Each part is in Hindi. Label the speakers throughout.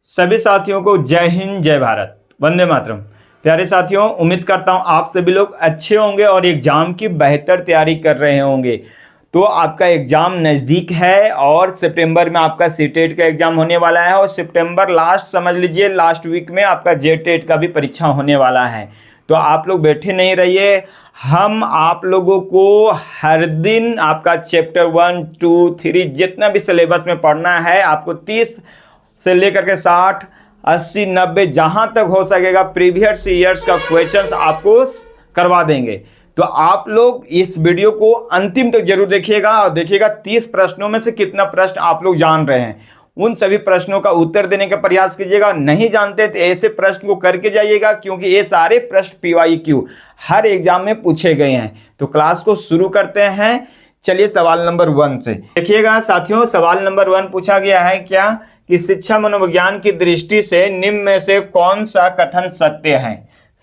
Speaker 1: सभी साथियों को जय हिंद, जय भारत, वंदे मातरम। प्यारे साथियों, उम्मीद करता हूं आप सभी लोग अच्छे होंगे और एग्जाम की बेहतर तैयारी कर रहे होंगे। तो आपका एग्जाम नज़दीक है और सितंबर में आपका सीटेट का एग्जाम होने वाला है और सितंबर लास्ट समझ लीजिए लास्ट वीक में आपका जेटेट का भी परीक्षा होने वाला है। तो आप लोग बैठे नहीं रहिए, हम आप लोगों को हर दिन आपका चैप्टर 1, 2, 3 जितना भी सिलेबस में पढ़ना है, आपको 30 से लेकर के 60, 80, 90 जहां तक हो सकेगा प्रीवियस ईयर्स का क्वेश्चंस आपको करवा देंगे। तो आप लोग इस वीडियो को अंतिम तक जरूर देखिएगा और देखिएगा 30 प्रश्नों में से कितना प्रश्न आप लोग जान रहे हैं। उन सभी प्रश्नों का उत्तर देने का प्रयास कीजिएगा। नहीं जानते तो ऐसे प्रश्न को करके जाइएगा, क्योंकि ये सारे प्रश्न PYQ हर एग्जाम में पूछे गए हैं। तो क्लास को शुरू करते हैं। चलिए सवाल नंबर 1 से देखिएगा साथियों। सवाल नंबर 1 पूछा गया है क्या कि शिक्षा मनोविज्ञान की दृष्टि से निम्न में से कौन सा कथन सत्य है।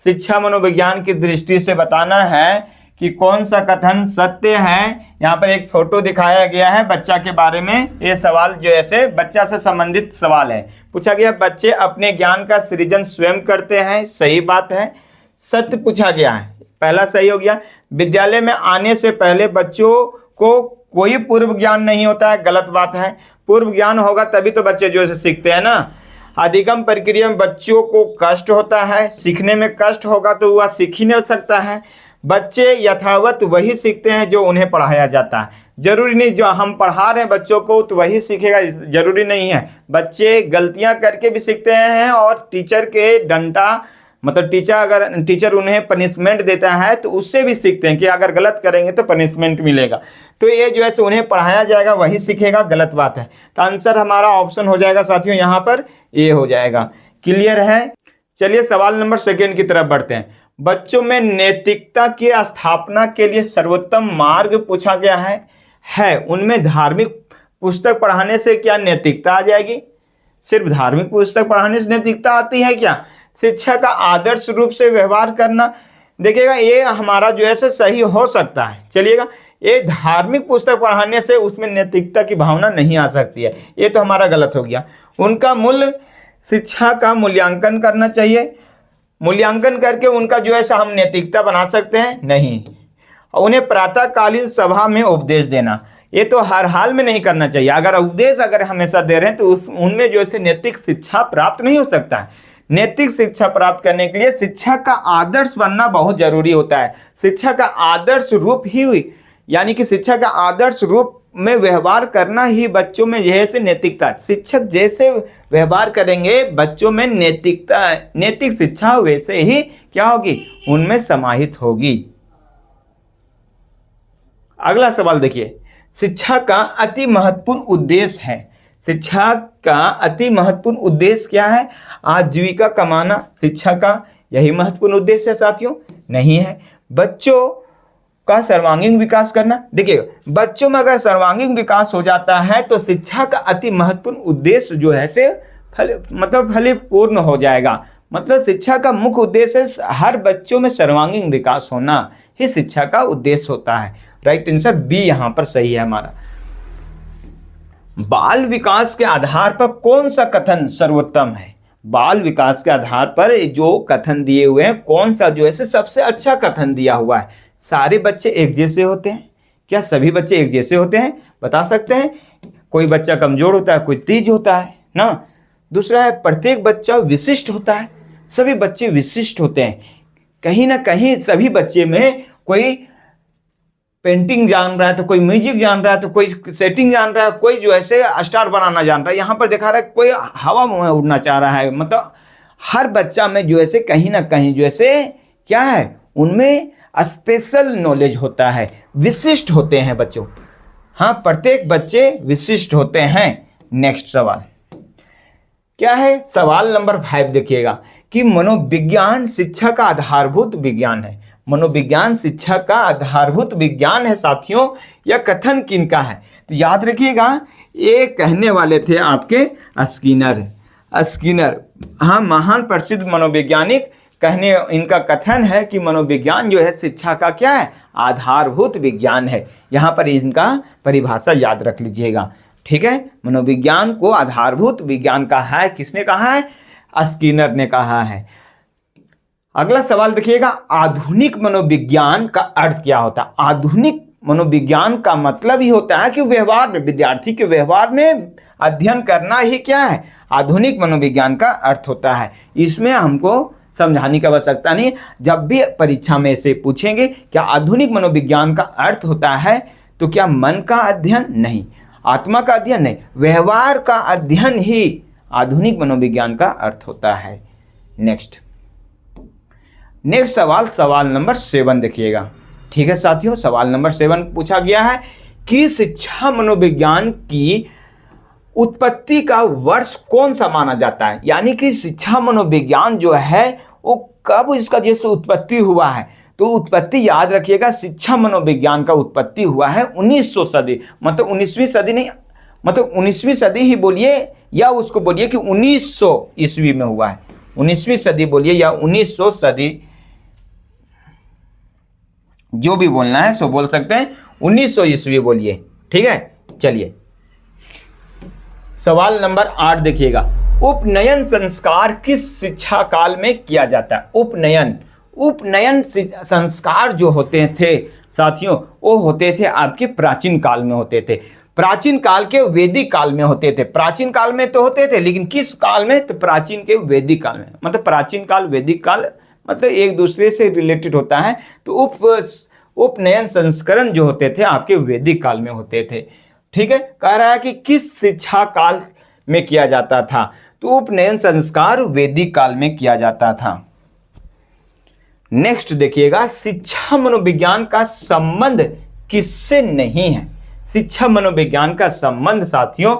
Speaker 1: शिक्षा मनोविज्ञान की दृष्टि से बताना है कि कौन सा कथन सत्य है। यहाँ पर एक फोटो दिखाया गया है बच्चा के बारे में। ये सवाल जो ऐसे बच्चा से संबंधित सवाल है। पूछा गया बच्चे अपने ज्ञान का सृजन स्वयं करते हैं, सही बात है। सत्य पूछा गया है, पहला सही हो गया। विद्यालय में आने से पहले बच्चों को कोई पूर्व ज्ञान नहीं होता है, गलत बात है। पूर्व ज्ञान होगा तभी तो बच्चे जो है सीखते हैं ना। अधिगम प्रक्रिया में बच्चों को कष्ट होता है, सीखने में कष्ट होगा तो वह सीख ही नहीं सकता है। बच्चे यथावत वही सीखते हैं जो उन्हें पढ़ाया जाता है। जरूरी नहीं जो हम पढ़ा रहे हैं बच्चों को तो वही सीखेगा, जरूरी नहीं है। बच्चे गलतियां करके भी सीखते हैं और टीचर के डंडा मतलब टीचर उन्हें पनिशमेंट देता है तो उससे भी सीखते हैं कि अगर गलत करेंगे तो पनिशमेंट मिलेगा। तो ये जो है उन्हें पढ़ाया जाएगा वही सीखेगा, गलत बात है। तो आंसर हमारा ऑप्शन हो जाएगा साथियों, यहाँ पर ये हो जाएगा। क्लियर है। चलिए सवाल नंबर 2 की तरफ बढ़ते हैं। बच्चों में नैतिकता की स्थापना के लिए सर्वोत्तम मार्ग पूछा गया है। उनमें धार्मिक पुस्तक पढ़ाने से क्या नैतिकता आ जाएगी? सिर्फ धार्मिक पुस्तक पढ़ाने से नैतिकता आती है क्या? शिक्षा का आदर्श रूप से व्यवहार करना, देखिएगा ये हमारा जो है सही हो सकता है। चलिएगा, ये धार्मिक पुस्तक पढ़ाने से उसमें नैतिकता की भावना नहीं आ सकती है, ये तो हमारा गलत हो गया। उनका मूल्य शिक्षा का मूल्यांकन करना चाहिए। मूल्यांकन करके उनका जो है हम नैतिकता बना सकते हैं नहीं। उन्हें प्रातःकालीन सभा में उपदेश देना, ये तो हर हाल में नहीं करना चाहिए। अगर उपदेश अगर हमेशा दे रहे हैं तो उनमें जो है नैतिक शिक्षा प्राप्त नहीं हो सकता है। नैतिक शिक्षा प्राप्त करने के लिए शिक्षा का आदर्श बनना बहुत जरूरी होता है। शिक्षा का आदर्श रूप ही हुई, यानी कि शिक्षा का आदर्श रूप में व्यवहार करना ही बच्चों में जैसे नैतिकता, शिक्षक जैसे व्यवहार करेंगे बच्चों में नैतिक शिक्षा वैसे ही क्या होगी, उनमें समाहित होगी। अगला सवाल देखिए, शिक्षा का अति महत्वपूर्ण उद्देश्य है। शिक्षा का अति महत्वपूर्ण उद्देश्य क्या है? आजीविका कमाना शिक्षा का यही महत्वपूर्ण उद्देश्य है साथियों? नहीं है। बच्चों का सर्वांगीण विकास करना, देखिए बच्चों में अगर सर्वांगीण विकास हो जाता है तो शिक्षा का अति महत्वपूर्ण उद्देश्य जो है फलीपूर्ण हो जाएगा। मतलब शिक्षा का मुख्य उद्देश्य हर बच्चों में सर्वांगीण विकास होना ही शिक्षा का उद्देश्य होता है। राइट आंसर बी यहाँ पर सही है हमारा। बाल विकास के आधार पर कौन सा कथन सर्वोत्तम है? बाल विकास के आधार पर जो कथन दिए हुए हैं कौन सा जो है सबसे अच्छा कथन दिया हुआ है? सारे बच्चे एक जैसे होते हैं क्या? सभी बच्चे एक जैसे होते हैं? बता सकते हैं? कोई बच्चा कमजोर होता है, कोई तेज होता है ना। दूसरा है प्रत्येक बच्चा विशिष्ट होता है, सभी बच्चे विशिष्ट होते हैं। कहीं ना कहीं सभी बच्चे में कोई पेंटिंग जान रहा है तो कोई म्यूजिक जान रहा है तो कोई सेटिंग जान रहा है, कोई जो ऐसे स्टार बनाना जान रहा है। यहाँ पर दिखा रहा है कोई हवा में उड़ना चाह रहा है। मतलब हर बच्चा में जो ऐसे कहीं ना कहीं जो ऐसे क्या है, उनमें स्पेशल नॉलेज होता है, विशिष्ट होते हैं बच्चों। हाँ, प्रत्येक बच्चे विशिष्ट होते हैं। नेक्स्ट सवाल क्या है? सवाल नंबर 5 देखिएगा कि मनोविज्ञान शिक्षा का आधारभूत विज्ञान है। मनोविज्ञान शिक्षा का आधारभूत विज्ञान है साथियों। यह कथन किनका है? तो याद रखिएगा, ये कहने वाले थे आपके स्किनर। हाँ, महान प्रसिद्ध मनोवैज्ञानिक कहने इनका कथन है कि मनोविज्ञान जो है शिक्षा का क्या है? आधारभूत विज्ञान है। यहाँ पर इनका परिभाषा याद रख लीजिएगा। ठीक है, मनोविज्ञान को आधारभूत विज्ञान कहा है, किसने कहा है? स्किनर ने कहा है। अगला सवाल देखिएगा, आधुनिक मनोविज्ञान का अर्थ क्या होता है? आधुनिक मनोविज्ञान का मतलब ही होता है कि व्यवहार में, विद्यार्थी के व्यवहार में अध्ययन करना ही क्या है? आधुनिक मनोविज्ञान का अर्थ होता है। इसमें हमको समझाने की आवश्यकता नहीं। जब भी परीक्षा में से पूछेंगे क्या आधुनिक मनोविज्ञान का अर्थ होता है, तो क्या मन का अध्ययन? नहीं। आत्मा का अध्ययन? नहीं। व्यवहार का अध्ययन ही आधुनिक मनोविज्ञान का अर्थ होता है। नेक्स्ट सवाल, सवाल नंबर 7 देखिएगा। ठीक है साथियों, सवाल नंबर 7 पूछा गया है कि शिक्षा मनोविज्ञान की उत्पत्ति का वर्ष कौन सा माना जाता है? यानी कि शिक्षा मनोविज्ञान जो है वो कब इसका जैसे उत्पत्ति हुआ है, तो उत्पत्ति याद रखिएगा, शिक्षा मनोविज्ञान का उत्पत्ति हुआ है 1900 सदी, मतलब 19वीं सदी नहीं, मतलब 19वीं सदी ही बोलिए या उसको बोलिए कि 1900 ईस्वी में हुआ है। 19वीं सदी बोलिए या 1900 सदी, जो भी बोलना है सो बोल सकते हैं, 1900 ईस्वी बोलिए। ठीक है, चलिए सवाल नंबर 8 देखिएगा। उपनयन संस्कार किस शिक्षा काल में किया जाता है? उपनयन संस्कार जो होते थे साथियों, वो होते थे आपके प्राचीन काल में होते थे। प्राचीन काल के वैदिक काल में होते थे। प्राचीन काल में तो होते थे, लेकिन किस काल में? तो प्राचीन के वैदिक काल में। मतलब प्राचीन काल वैदिक काल मतलब एक दूसरे से रिलेटेड होता है। तो उपनयन संस्करण जो होते थे आपके वैदिक काल में होते थे। ठीक है, कह रहा है कि किस शिक्षा काल में किया जाता था, तो उपनयन संस्कार वैदिक काल में किया जाता था। नेक्स्ट देखिएगा, शिक्षा मनोविज्ञान का संबंध किससे नहीं है? शिक्षा मनोविज्ञान का संबंध साथियों,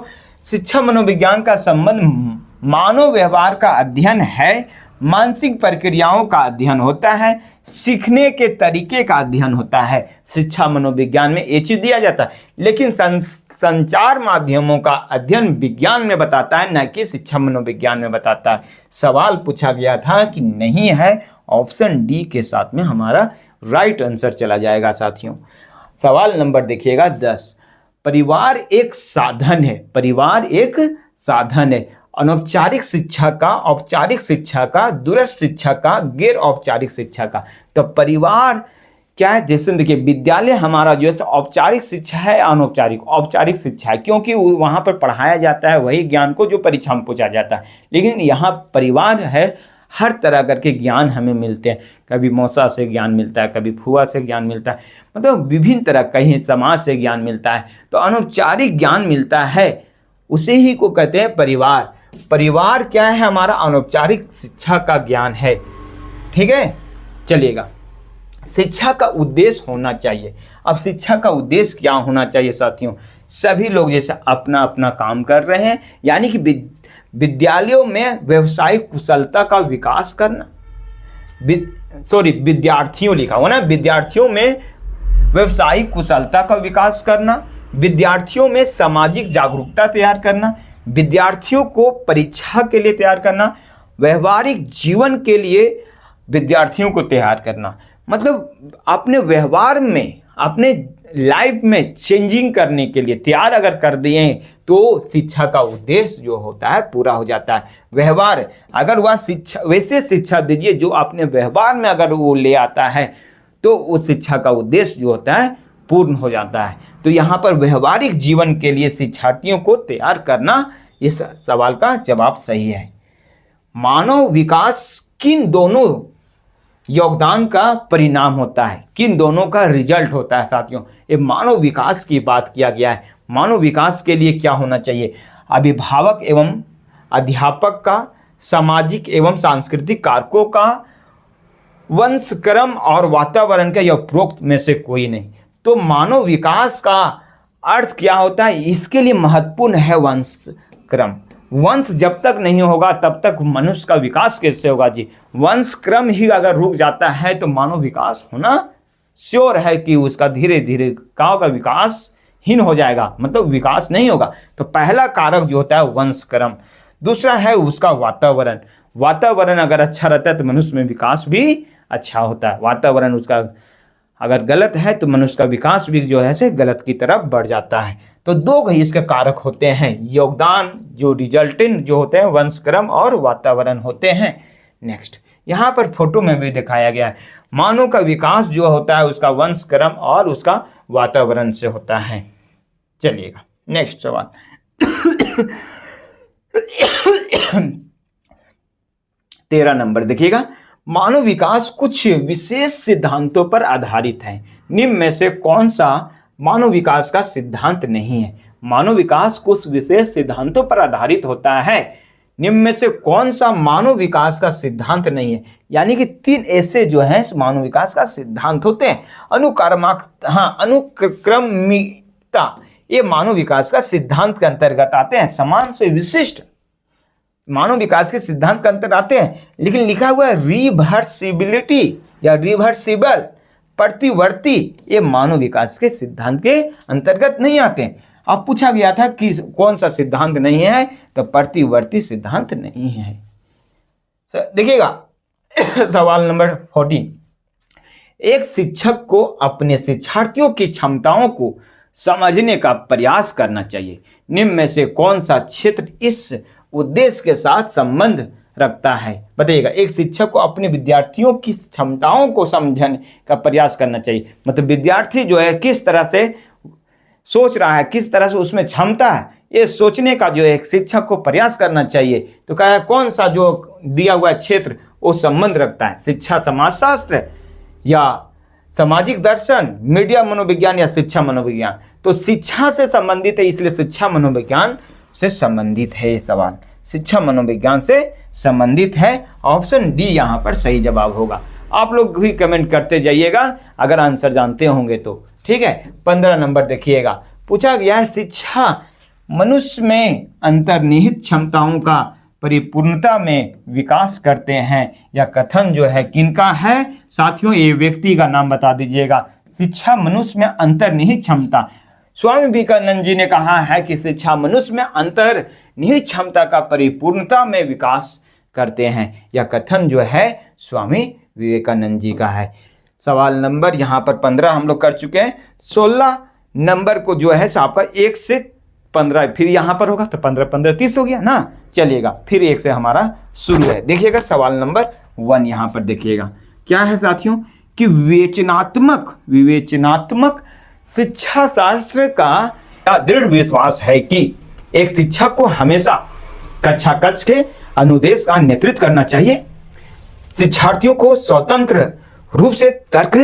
Speaker 1: शिक्षा मनोविज्ञान का संबंध मानव व्यवहार का अध्ययन है, मानसिक प्रक्रियाओं का अध्ययन होता है, सीखने के तरीके का अध्ययन होता है। शिक्षा मनोविज्ञान में ये चीज दिया जाता है, लेकिन संचार माध्यमों का अध्ययन विज्ञान में बताता है, न कि शिक्षा मनोविज्ञान में बताता है। सवाल पूछा गया था कि नहीं है, ऑप्शन डी के साथ में हमारा राइट आंसर चला जाएगा साथियों। सवाल नंबर देखिएगा 10, परिवार एक साधन है। परिवार एक साधन है अनौपचारिक शिक्षा का, औपचारिक शिक्षा का, दूरस्थ शिक्षा का, गैर औपचारिक शिक्षा का। तो परिवार क्या है? जैसे देखिए, विद्यालय हमारा जो है औपचारिक शिक्षा है, अनौपचारिक औपचारिक शिक्षा है, क्योंकि वहाँ पर पढ़ाया जाता है वही ज्ञान को जो परीक्षा में पूछा जाता है। लेकिन यहाँ परिवार है, हर तरह करके ज्ञान हमें मिलते हैं। कभी मौसा से ज्ञान मिलता है, कभी फुआ से ज्ञान मिलता है, मतलब विभिन्न तरह, कहीं समाज से ज्ञान मिलता है। तो अनौपचारिक ज्ञान मिलता है, उसे ही को कहते हैं परिवार। परिवार क्या है? हमारा अनौपचारिक शिक्षा का ज्ञान है। ठीक है, चलिएगा, शिक्षा का उद्देश्य होना चाहिए। अब शिक्षा का उद्देश्य क्या होना चाहिए साथियों? सभी लोग जैसे अपना अपना काम कर रहे हैं, यानी कि विद्यालयों में व्यवसायिक कुशलता का विकास करना, विद्यार्थियों लिखा हुआ ना, विद्यार्थियों में व्यवसायिक कुशलता का विकास करना, विद्यार्थियों में सामाजिक जागरूकता तैयार करना, विद्यार्थियों को परीक्षा के लिए तैयार करना, व्यवहारिक जीवन के लिए विद्यार्थियों को तैयार करना। मतलब अपने व्यवहार में, अपने लाइफ में चेंजिंग करने के लिए तैयार अगर कर दिए तो शिक्षा का उद्देश्य जो होता है पूरा हो जाता है। व्यवहार अगर वह शिक्षा, वैसे शिक्षा दीजिए जो अपने व्यवहार में अगर वो ले आता है, तो उस शिक्षा का उद्देश्य जो होता है पूर्ण हो जाता है। तो यहाँ पर व्यवहारिक जीवन के लिए शिक्षार्थियों को तैयार करना, इस सवाल का जवाब सही है। मानव विकास किन दोनों योगदान का परिणाम होता है, किन दोनों का रिजल्ट होता है साथियों? ये मानव विकास की बात किया गया है। मानव विकास के लिए क्या होना चाहिए? अभिभावक एवं अध्यापक का, सामाजिक एवं सांस्कृतिक कारकों का, वंश क्रम और वातावरण का, या उपरोक्त में से कोई नहीं। तो मानव विकास का अर्थ क्या होता है? इसके लिए महत्वपूर्ण है वंश क्रम। वंश जब तक नहीं होगा तब तक मनुष्य का विकास कैसे होगा जी? वंश क्रम ही अगर रुक जाता है तो मानव विकास होना श्योर है कि उसका धीरे धीरे गांव का विकास हीन हो जाएगा, मतलब विकास नहीं होगा। तो पहला कारक जो होता है वंश क्रम। दूसरा है उसका वातावरण। वातावरण अगर अच्छा रहता है तो मनुष्य में विकास भी अच्छा होता है। वातावरण उसका अगर गलत है तो मनुष्य का विकास भी जो है से गलत की तरफ बढ़ जाता है। तो दो ही इसके कारक होते हैं, योगदान जो रिजल्टेंट जो होते हैं वंशक्रम और वातावरण होते हैं। नेक्स्ट यहाँ पर फोटो में भी दिखाया गया है, मानव का विकास जो होता है उसका वंशक्रम और उसका वातावरण से होता है। चलिएगा नेक्स्ट सवाल 13 नंबर देखिएगा, मानव विकास कुछ विशेष सिद्धांतों पर आधारित है, निम्न में से कौन सा मानव विकास का सिद्धांत नहीं है? मानव विकास कुछ विशेष सिद्धांतों पर आधारित होता है, निम्न में से कौन सा मानव विकास का सिद्धांत नहीं है? यानी कि 3 ऐसे जो हैं मानव विकास का सिद्धांत होते हैं। अनुक्रमिकता ये मानव विकास का सिद्धांत के अंतर्गत आते हैं। समान से विशिष्ट मानव विकास के सिद्धांत के अंतर्गत आते हैं, लेकिन लिखा हुआ है रिवर्सिबिलिटी या रिवर्सिबल प्रतिवर्ती ये मानव विकास के सिद्धांत के अंतर्गत नहीं आते हैं। अब पूछा गया था कि कौन सा सिद्धांत नहीं है, तो प्रतिवर्ती सिद्धांत नहीं है। देखिएगा सवाल नंबर 14, एक शिक्षक को अपने शिक्षार्थियों की क्षमताओं को समझने का प्रयास करना चाहिए, निम्न में से कौन सा क्षेत्र इस उद्देश्य के साथ संबंध रखता है? बताइएगा। एक शिक्षक को अपने विद्यार्थियों की क्षमताओं को समझने का प्रयास करना चाहिए, मतलब विद्यार्थी जो है किस तरह से सोच रहा है, किस तरह से उसमें क्षमता है, ये सोचने का जो एक शिक्षक को प्रयास करना चाहिए। तो कहा है कौन सा जो दिया हुआ क्षेत्र वो संबंध रखता है? शिक्षा समाजशास्त्र या सामाजिक दर्शन, मीडिया मनोविज्ञान या शिक्षा मनोविज्ञान? तो शिक्षा से संबंधित है, इसलिए शिक्षा मनोविज्ञान से संबंधित है। ये सवाल शिक्षा मनोविज्ञान से संबंधित है। ऑप्शन डी यहाँ पर सही जवाब होगा। आप लोग भी कमेंट करते जाइएगा अगर आंसर जानते होंगे तो, ठीक है। 15 नंबर देखिएगा, पूछा गया है शिक्षा मनुष्य में अंतर्निहित क्षमताओं का परिपूर्णता में विकास करते हैं। यह कथन जो है किनका है साथियों? ये व्यक्ति का नाम बता दीजिएगा। शिक्षा मनुष्य में अंतर्निहित क्षमता, स्वामी विवेकानंद जी ने कहा है कि शिक्षा मनुष्य में अंतर्निहित क्षमता का परिपूर्णता में विकास करते हैं। यह कथन जो है स्वामी विवेकानंद जी का है। सवाल नंबर यहाँ पर 15 हम लोग कर चुके हैं। 16 नंबर को जो है आपका 1 से 15 फिर यहाँ पर होगा, तो 15 15 30 हो गया ना। चलिएगा फिर 1 से हमारा शुरू है। देखिएगा सवाल नंबर 1 यहाँ पर देखिएगा क्या है साथियों कि विवेचनात्मक शिक्षा शास्त्र का दृढ़ विश्वास है कि एक शिक्षक को हमेशा कक्षा कक्ष के अनुदेश का नेतृत्व करना चाहिए, शिक्षार्थियों को स्वतंत्र रूप से तर्क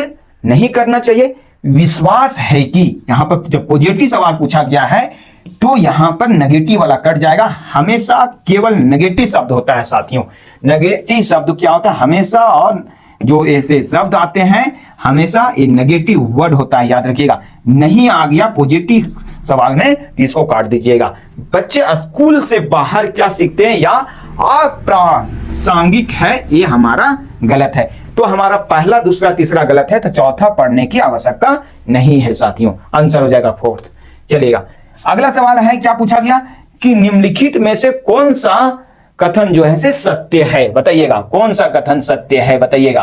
Speaker 1: नहीं करना चाहिए। विश्वास है कि यहाँ पर जब पॉजिटिव सवाल पूछा गया है तो यहाँ पर नेगेटिव वाला कट जाएगा। हमेशा केवल नेगेटिव शब्द होता है साथियों। नेगेटिव शब्द क्या होता है? हमेशा, और जो ऐसे शब्द आते हैं हमेशा ये नेगेटिव वर्ड होता है, याद रखिएगा। नहीं आ गया पॉजिटिव सवाल में तो इसको काट दीजिएगा। बच्चे स्कूल से बाहर क्या सीखते हैं या अप्रासंगिक है, ये हमारा गलत है। तो हमारा पहला, दूसरा, तीसरा गलत है, तो चौथा पढ़ने की आवश्यकता नहीं है साथियों। आंसर हो जाएगा 4th। चलिएगा अगला सवाल है, क्या पूछा गया कि निम्नलिखित में से कौन सा कथन जो है से सत्य है? बताइएगा कौन सा कथन सत्य है, बताइएगा।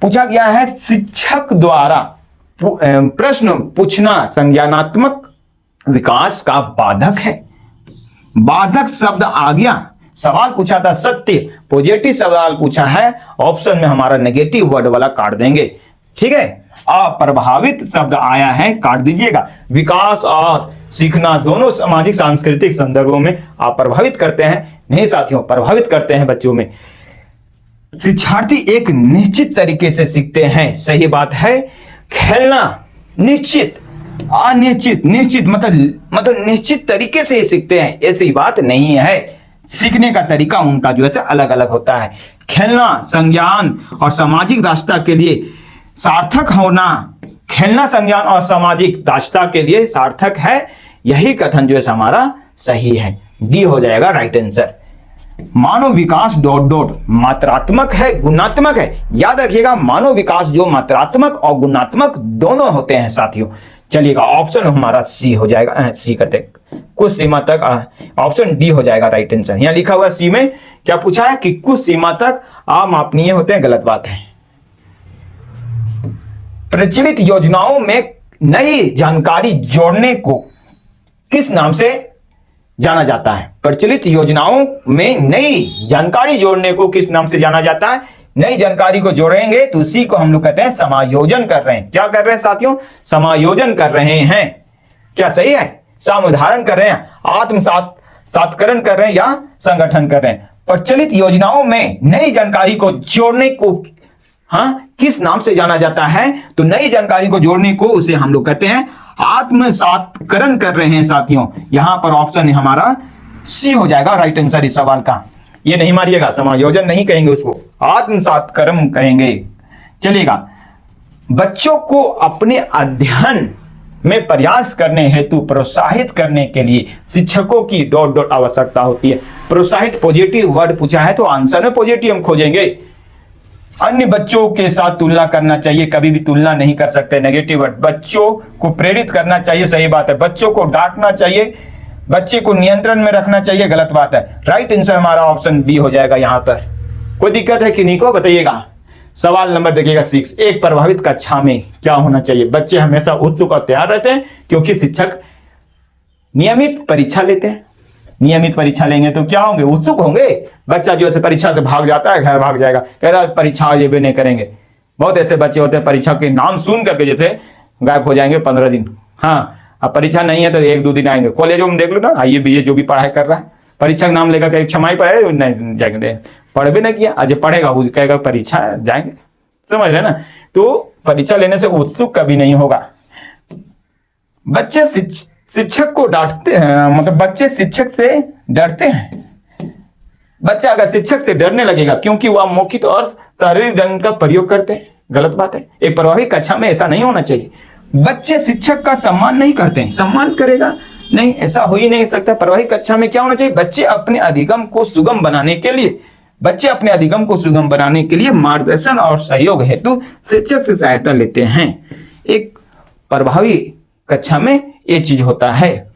Speaker 1: पूछा गया है शिक्षक द्वारा प्रश्न पूछना संज्ञानात्मक विकास का बाधक है। बाधक शब्द आ गया, सवाल पूछा था सत्य, पॉजिटिव सवाल पूछा है, ऑप्शन में हमारा नेगेटिव वर्ड वाला काट देंगे, ठीक है। अप्रभावित शब्द आया है, काट दीजिएगा। विकास और सीखना दोनों सामाजिक सांस्कृतिक संदर्भों में आप प्रभावित करते हैं, नहीं साथियों, प्रभावित करते हैं बच्चों में। शिक्षार्थी एक निश्चित तरीके से सीखते हैं, सही बात है। खेलना निश्चित, अनिश्चित, निश्चित मतलब निश्चित तरीके से सीखते हैं, ऐसी बात नहीं है। सीखने का तरीका उनका जो है अलग अलग होता है। खेलना संज्ञान और सामाजिक दायित्व के लिए सार्थक होना, खेलना संज्ञान और सामाजिक दायित्व के लिए सार्थक है, यही कथन जो है हमारा सही है। डी हो जाएगा राइट आंसर। मानव विकास ... मात्रात्मक है गुणात्मक है, याद रखिएगा। मानव विकास जो मात्रात्मक और गुणात्मक दोनों होते हैं साथियों। चलिएगा ऑप्शन हमारा सी हो जाएगा, सी करते कुछ सीमा तक, ऑप्शन डी हो जाएगा राइट आंसर। यहां लिखा हुआ सी में क्या पूछा है कि कुछ सीमा तक अमापनीय होते हैं, गलत बात है। प्रचलित योजनाओं में नई जानकारी जोड़ने को किस नाम से जाना जाता है? प्रचलित योजनाओं में नई जानकारी जोड़ने को किस नाम से जाना जाता है? नई जानकारी को जोड़ेंगे तो उसी को हम लोग कहते हैं समायोजन कर रहे हैं। क्या कर रहे हैं साथियों? समायोजन कर रहे हैं। क्या सही है? सामुदाहरण कर रहे हैं, आत्मसातकरण कर रहे हैं या संगठन कर रहे हैं। प्रचलित योजनाओं में नई जानकारी को जोड़ने को किस नाम से जाना जाता है? तो नई जानकारी को जोड़ने को उसे हम लोग कहते हैं आत्मसातकरण कर रहे हैं साथियों। यहां पर ऑप्शन हमारा सी हो जाएगा राइट आंसर इस सवाल का। ये नहीं मारिएगा, समायोजन नहीं कहेंगे उसको, आत्मसातकरण कहेंगे। चलिएगा, बच्चों को अपने अध्ययन में प्रयास करने हेतु प्रोत्साहित करने के लिए शिक्षकों की डॉट डॉट आवश्यकता होती है। प्रोत्साहित पॉजिटिव वर्ड पूछा है तो आंसर में पॉजिटिव हम खोजेंगे। अन्य बच्चों के साथ तुलना करना चाहिए, कभी भी तुलना नहीं कर सकते, नेगेटिव वर्ड। बच्चों को प्रेरित करना चाहिए, सही बात है। बच्चों को डांटना चाहिए, बच्चे को नियंत्रण में रखना चाहिए, गलत बात है। राइट आंसर हमारा ऑप्शन बी हो जाएगा। यहां पर कोई दिक्कत है कि नहीं को बताइएगा। सवाल नंबर देखिएगा 6, एक प्रभावित कक्षा में क्या होना चाहिए? बच्चे हमेशा उत्सुक और तैयार रहते हैं क्योंकि शिक्षक नियमित परीक्षा लेते हैं। नियमित परीक्षा लेंगे तो क्या होंगे? उत्सुक होंगे। बच्चा जो है परीक्षा से भाग जाता है, घर भाग जाएगा, कह रहा है परीक्षा ये भी नहीं करेंगे। बहुत ऐसे बच्चे होते हैं परीक्षा के नाम सुन करके जैसे गायब हो जाएंगे 15 दिन। हाँ, अब परीक्षा नहीं है तो 1-2 दिन आएंगे। कॉलेजों में देख लो ना, आइए बीए जो भी पढ़ाई कर रहा है, परीक्षा का नाम लेकर क्षमाई पढ़े नहीं जाएंगे, पढ़ भी नहीं किया, आज पढ़ेगा वो कहेगा परीक्षा जाएंगे। समझ रहे ना? तो परीक्षा लेने से उत्सुक कभी नहीं होगा। बच्चे शिक्षक को डांटते हैं, मतलब बच्चे शिक्षक से डरते हैं। बच्चा अगर शिक्षक से डरने लगेगा क्योंकि वह मौखिक और शारीरिक रंग का प्रयोग करते हैं, गलत बात है। एक प्रभावित कक्षा में ऐसा नहीं होना चाहिए। बच्चे शिक्षक का सम्मान नहीं करते हैं, सम्मान करेगा नहीं, ऐसा हो ही नहीं सकता। प्रभावित कक्षा में क्या होना चाहिए? बच्चे अपने अधिगम को सुगम बनाने के लिए मार्गदर्शन और सहयोग हेतु शिक्षक से सहायता लेते हैं। एक प्रभावी कक्षा में ये चीज होता है।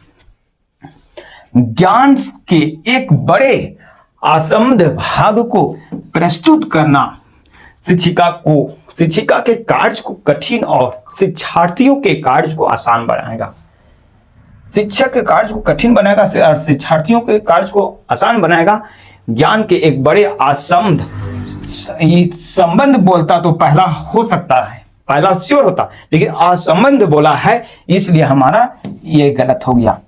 Speaker 1: ज्ञान के एक बड़े असंबद्ध भाग को प्रस्तुत करना शिक्षिका के कार्य को कठिन और शिक्षार्थियों के कार्य को आसान बनाएगा। शिक्षक के कार्य को कठिन बनाएगा और शिक्षार्थियों के कार्य को आसान बनाएगा। ज्ञान के एक बड़े संबंध बोलता तो पहला हो सकता है, पहला श्योर होता, लेकिन असंबंध बोला है इसलिए हमारा ये गलत हो गया।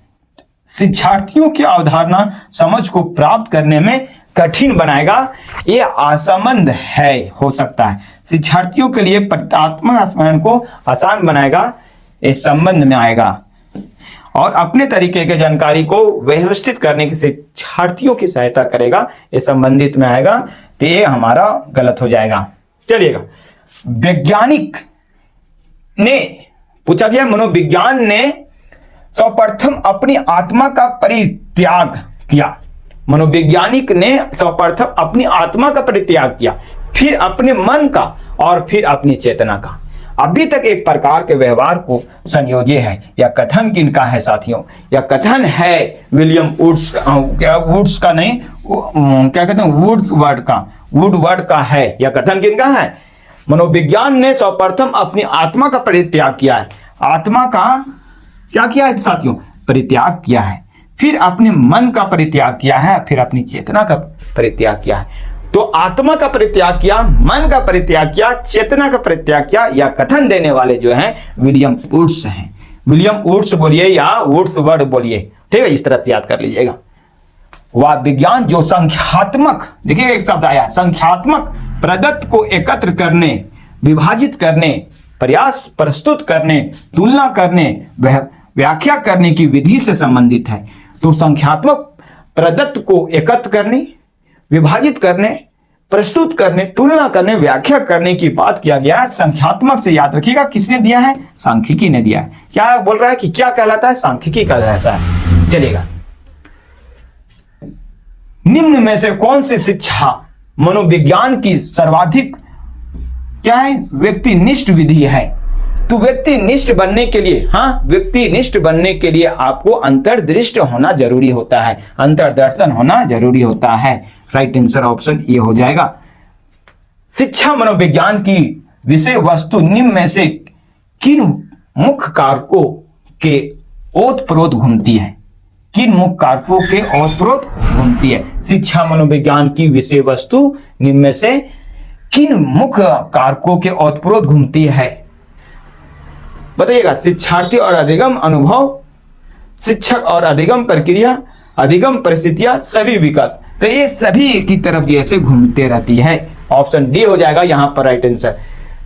Speaker 1: शिक्षार्थियों की अवधारणा समझ को प्राप्त करने में कठिन बनाएगा, ये असंबंध है, हो सकता है। शिक्षार्थियों के लिए प्रत्यात्मक स्मरण को आसान बनाएगा, ये संबंध में आएगा। और अपने तरीके के जानकारी को व्यवस्थित करने के शिक्षार्थियों की सहायता करेगा, ये संबंधित में आएगा, तो ये हमारा गलत हो जाएगा। चलिएगा, वैज्ञानिक ने पूछा गया, मनोविज्ञान ने सर्वप्रथम अपनी आत्मा का परित्याग किया। मनोवैज्ञानिक ने सर्वप्रथम अपनी आत्मा का परित्याग किया, फिर अपने मन का और फिर अपनी चेतना का। अभी तक एक प्रकार के व्यवहार को संयोज्य है। यह कथन किनका है साथियों? यह कथन है विलियम वुड्स का नहीं, क्या कहते हैं, वुडवर्ड का है। यह कथन किनका है? मनोविज्ञान ने सर्वप्रथम अपनी आत्मा का परित्याग किया है। आत्मा का क्या किया है साथियों? परित्याग किया है। फिर अपने मन का परित्याग किया है, फिर अपनी चेतना का परित्याग किया है। तो आत्मा का परित्याग किया, मन का परित्याग किया, चेतना का परित्याग किया। या कथन देने वाले जो हैं विलियम वुड्स हैं। विलियम वुड्स बोलिए या वुड्सवर्ड बोलिए, ठीक है, इस तरह से याद कर लीजिएगा। वह विज्ञान जो संख्यात्मक, देखिए एक शब्द आया, संख्यात्मक प्रदत्त को एकत्र करने, विभाजित करने, प्रयास प्रस्तुत करने, तुलना करने, व्याख्या करने की विधि से संबंधित है। तो संख्यात्मक प्रदत्त को एकत्र करने, विभाजित करने, प्रस्तुत करने, तुलना करने, व्याख्या करने की बात किया गया है। संख्यात्मक से याद रखिएगा किसने दिया है? सांख्यिकी ने दिया है। क्या बोल रहा है कि क्या कहलाता है? सांख्यिकी कहलाता है। चलिएगा, निम्न में से कौन सी शिक्षा मनोविज्ञान की सर्वाधिक क्या है? व्यक्तिनिष्ठ विधि है। तो व्यक्तिनिष्ठ बनने के लिए, व्यक्तिनिष्ठ बनने के लिए आपको अंतर्दृष्टि होना जरूरी होता है, अंतर्दर्शन होना जरूरी होता है। राइट आंसर ऑप्शन ए हो जाएगा। शिक्षा मनोविज्ञान की विषय वस्तु निम्न में से किन मुख्य कारकों के ओतप्रोत घूमती है? किन मुख्य कारकों के ओतप्रोत घूमती है? शिक्षा मनोविज्ञान की विषय वस्तु निम्न में से किन मुख्य कारकों के ओतप्रोत घूमती है? बताइएगा। शिक्षार्थी और अधिगम अनुभव, शिक्षक और अधिगम प्रक्रिया, अधिगम परिस्थितियां, सभी विकल्प। तो ये सभी की तरफ जैसे घूमते रहती है। ऑप्शन डी हो जाएगा यहाँ पर राइट आंसर।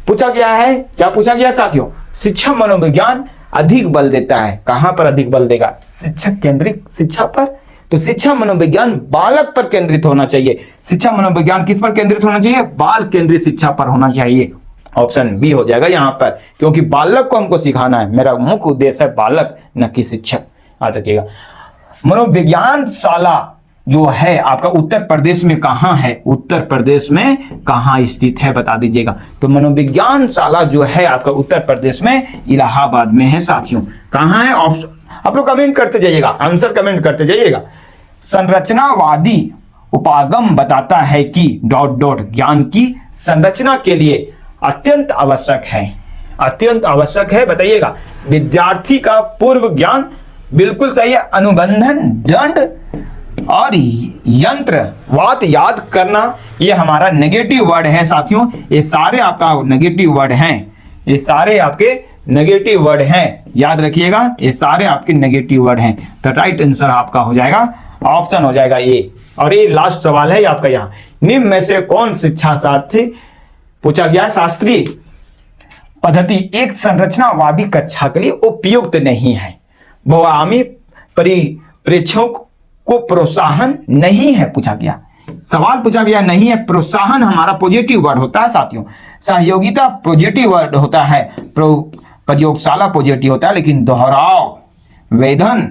Speaker 1: पूछा गया है, क्या पूछा गया साथियों? शिक्षा मनोविज्ञान अधिक बल देता है। कहां पर अधिक बल देगा? शिक्षक केंद्रित शिक्षा पर। तो शिक्षा मनोविज्ञान बालक पर केंद्रित होना चाहिए। शिक्षा मनोविज्ञान किस पर केंद्रित होना चाहिए? बाल केंद्रित शिक्षा पर होना चाहिए। ऑप्शन बी हो जाएगा यहाँ पर, क्योंकि बालक को हमको सिखाना है। मेरा मुख्य उद्देश्य है बालक, न कि शिक्षक। याद रखिएगा। मनोविज्ञान शाला जो है आपका उत्तर प्रदेश में कहां है? उत्तर प्रदेश में कहां स्थित है बता दीजिएगा। तो मनोविज्ञान शाला जो है आपका उत्तर प्रदेश में इलाहाबाद में है साथियों। कहां है? ऑप्शन आप लोग कमेंट करते जाइएगा, आंसर कमेंट करते जाइएगा। संरचनावादी उपागम बताता है कि डॉट डॉट ज्ञान की संरचना के लिए अत्यंत आवश्यक है। अत्यंत आवश्यक है बताइएगा। विद्यार्थी का पूर्व ज्ञान, बिल्कुल सही है। अनुबंधन, दंड और यंत्र वात याद करना, ये हमारा नेगेटिव वर्ड है साथियों। ये सारे आपका नेगेटिव वर्ड हैं। ये सारे आपके नेगेटिव वर्ड हैं, याद रखिएगा। ये सारे आपके नेगेटिव वर्ड हैं। तो राइट आंसर आपका हो जाएगा, ऑप्शन हो जाएगा ए। और ये लास्ट सवाल है आपका यहाँ। निम्न में से कौन शिक्षा शास्त्री पूछा गया? शास्त्रीय पद्धति एक संरचनावादी कक्षा के लिए उपयुक्त नहीं है। बहुआयामी परिप्रेक्ष्यों को प्रोत्साहन नहीं है पूछा गया। सवाल पूछा गया नहीं है। प्रोत्साहन हमारा पॉजिटिव वर्ड होता है साथियों। सहयोगिता पॉजिटिव वर्ड होता है। प्रयोगशाला पॉजिटिव होता है, लेकिन दोहराव, वेधन,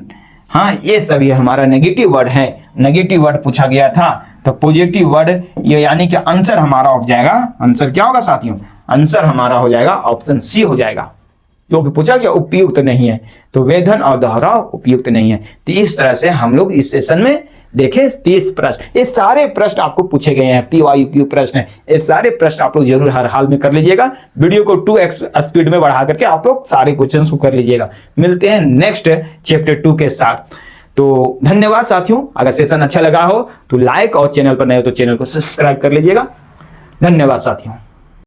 Speaker 1: हाँ, ये सभी हमारा नेगेटिव वर्ड है। नेगेटिव वर्ड पूछा गया था, तो पॉजिटिव वर्ड ये यानी कि आंसर हमारा हो जाएगा। आंसर क्या होगा साथियों? आंसर हमारा हो जाएगा ऑप्शन सी हो जाएगा, क्योंकि पूछा गया उपयुक्त नहीं है। तो वेधन और दोहराव उपयुक्त नहीं है। तो इस तरह से हम लोग इस सेशन में देखें 30 प्रश्न। ये सारे प्रश्न आपको पूछे गए हैं, PYQ प्रश्न है। ये सारे प्रश्न आप लोग जरूर हर हाल में कर लीजिएगा। वीडियो को 2x स्पीड में बढ़ा करके आप लोग सारे क्वेश्चंस को कर लीजिएगा। मिलते हैं नेक्स्ट चैप्टर 2 के साथ। तो धन्यवाद साथियों। अगर सेशन अच्छा लगा हो तो लाइक, और चैनल पर नए हो तो चैनल को सब्सक्राइब कर लीजिएगा। धन्यवाद साथियों।